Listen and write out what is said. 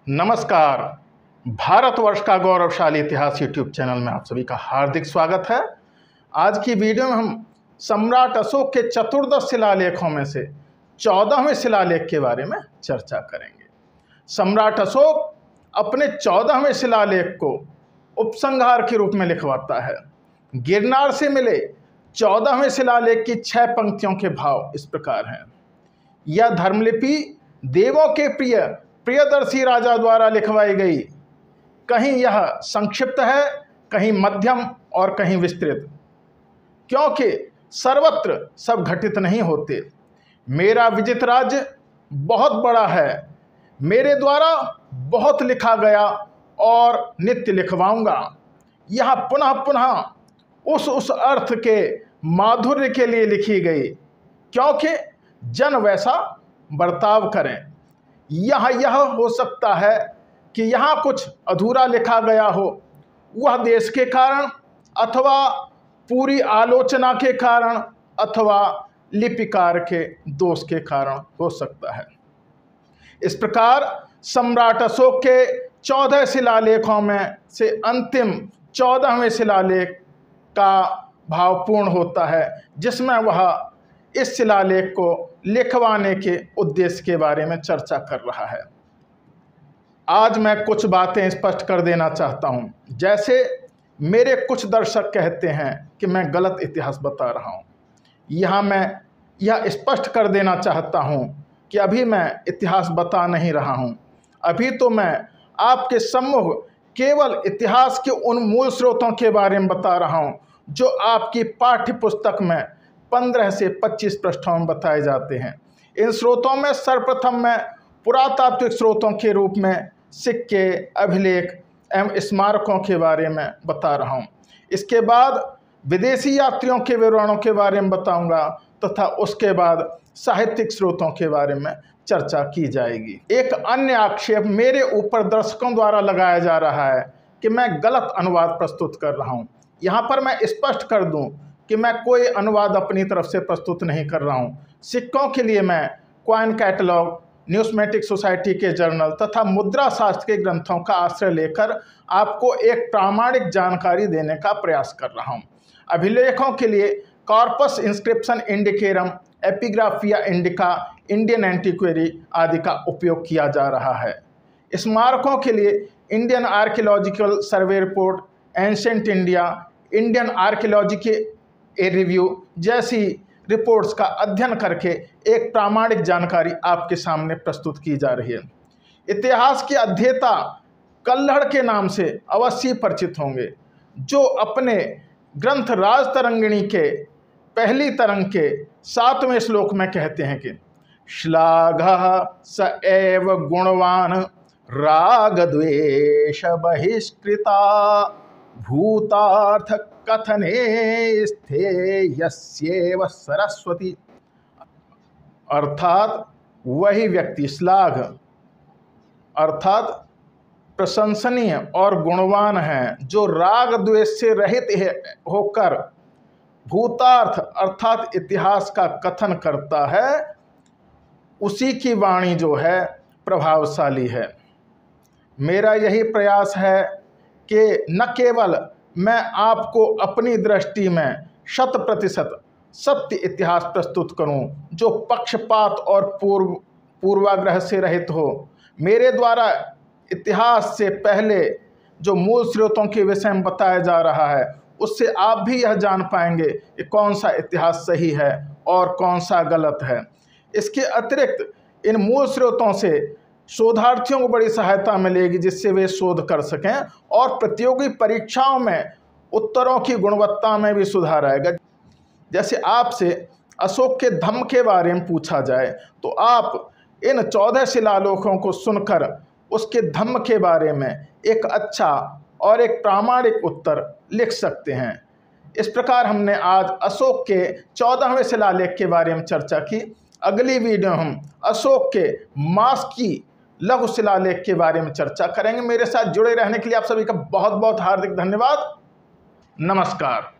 नमस्कार। भारतवर्ष का गौरवशाली इतिहास यूट्यूब चैनल में आप सभी का हार्दिक स्वागत है। आज की वीडियो में हम सम्राट अशोक के चतुर्दश शिलालेखों में से 14वें शिलालेख के बारे में चर्चा करेंगे। सम्राट अशोक अपने 14वें शिलालेख को उपसंहार के रूप में लिखवाता है। गिरनार से मिले 14वें शिलालेख की 6 पंक्तियों के भाव इस प्रकार हैं। यह धर्मलिपि देवों के प्रियदर्शी राजा द्वारा लिखवाई गई। कहीं यह संक्षिप्त है, कहीं मध्यम और कहीं विस्तृत, क्योंकि सर्वत्र सब घटित नहीं होते। मेरा विजित राज्य बहुत बड़ा है, मेरे द्वारा बहुत लिखा गया और नित्य लिखवाऊंगा। यह पुनः पुनः उस अर्थ के माधुर्य के लिए लिखी गई, क्योंकि जन वैसा बर्ताव करें। यह हो सकता है कि यहाँ कुछ अधूरा लिखा गया हो, वह देश के कारण अथवा पूरी आलोचना के कारण अथवा लिपिकार के दोष के कारण हो सकता है। इस प्रकार सम्राट अशोक के 14 शिलालेखों में से अंतिम 14वें शिलालेख का भावपूर्ण होता है, जिसमें वह इस शिलालेख को लिखवाने के उद्देश्य के बारे में चर्चा कर रहा है। आज मैं कुछ बातें स्पष्ट कर देना चाहता हूं। जैसे मेरे कुछ दर्शक कहते हैं कि मैं गलत इतिहास बता रहा हूं, यहाँ मैं यह स्पष्ट कर देना चाहता हूं कि अभी मैं इतिहास बता नहीं रहा हूं। अभी तो मैं आपके सम्मुख केवल इतिहास के उन मूल स्रोतों के बारे में बता रहा हूं जो आपकी पाठ्य पुस्तक में 15 से 25 पृष्ठों में बताए जाते हैं। इन स्रोतों में सर्वप्रथम मैं पुरातात्विक स्रोतों के रूप में सिक्के, अभिलेख एवं स्मारकों के बारे में बता रहा हूँ। इसके बाद विदेशी यात्रियों के विवरणों के बारे में बताऊंगा तथा उसके बाद साहित्यिक स्रोतों के बारे में चर्चा की जाएगी। एक अन्य आक्षेप मेरे ऊपर दर्शकों द्वारा लगाया जा रहा है कि मैं गलत अनुवाद प्रस्तुत कर रहा हूँ। यहाँ पर मैं स्पष्ट कर दूँ कि मैं कोई अनुवाद अपनी तरफ से प्रस्तुत नहीं कर रहा हूँ। सिक्कों के लिए मैं कॉइन कैटलॉग, न्यूस्मेटिक सोसाइटी के जर्नल तथा मुद्रा शास्त्र के ग्रंथों का आश्रय लेकर आपको एक प्रामाणिक जानकारी देने का प्रयास कर रहा हूँ। अभिलेखों के लिए Corpus Inscriptionum Indicarum, Epigraphia Indica, Indian Antiquary आदि का उपयोग किया जा रहा है। स्मारकों के लिए Indian archaeological survey report, ancient India, Indian archaeology a review जैसी रिपोर्ट्स का अध्ययन करके एक प्रामाणिक जानकारी आपके सामने प्रस्तुत की जा रही है। इतिहास के अध्येता कल्हड़ के नाम से अवश्य परिचित होंगे, जो अपने ग्रंथ राजतरंगिणी के पहली तरंग के 7वें श्लोक में कहते हैं कि श्लाघः स एव गुणवान राग द्वेष बहिष्कृता भूतार्थ कथने स्थेयस्येव सरस्वती। अर्थात वही व्यक्ति, श्लाघ अर्थात प्रशंसनीय और गुणवान है, जो राग द्वेष से रहित होकर भूतार्थ अर्थात इतिहास का कथन करता है, उसी की वाणी जो है प्रभावशाली है। मेरा यही प्रयास है कि न केवल मैं आपको अपनी दृष्टि में 100% सत्य इतिहास प्रस्तुत करूं, जो पक्षपात और पूर्वाग्रह से रहित हो। मेरे द्वारा इतिहास से पहले जो मूल स्रोतों के विषय में बताया जा रहा है, उससे आप भी यह जान पाएंगे कि कौन सा इतिहास सही है और कौन सा गलत है। इसके अतिरिक्त इन मूल स्रोतों से शोधार्थियों को बड़ी सहायता मिलेगी, जिससे वे शोध कर सकें और प्रतियोगी परीक्षाओं में उत्तरों की गुणवत्ता में भी सुधार आएगा। जैसे आपसे अशोक के धम्म के बारे में पूछा जाए तो आप इन 14 शिलालेखों को सुनकर उसके धम्म के बारे में एक अच्छा और एक प्रामाणिक उत्तर लिख सकते हैं। इस प्रकार हमने आज अशोक के 14वें शिलालेख के बारे में चर्चा की। अगली वीडियो हम अशोक के मास की लघु शिलालेख के बारे में चर्चा करेंगे। मेरे साथ जुड़े रहने के लिए आप सभी का बहुत बहुत हार्दिक धन्यवाद। नमस्कार।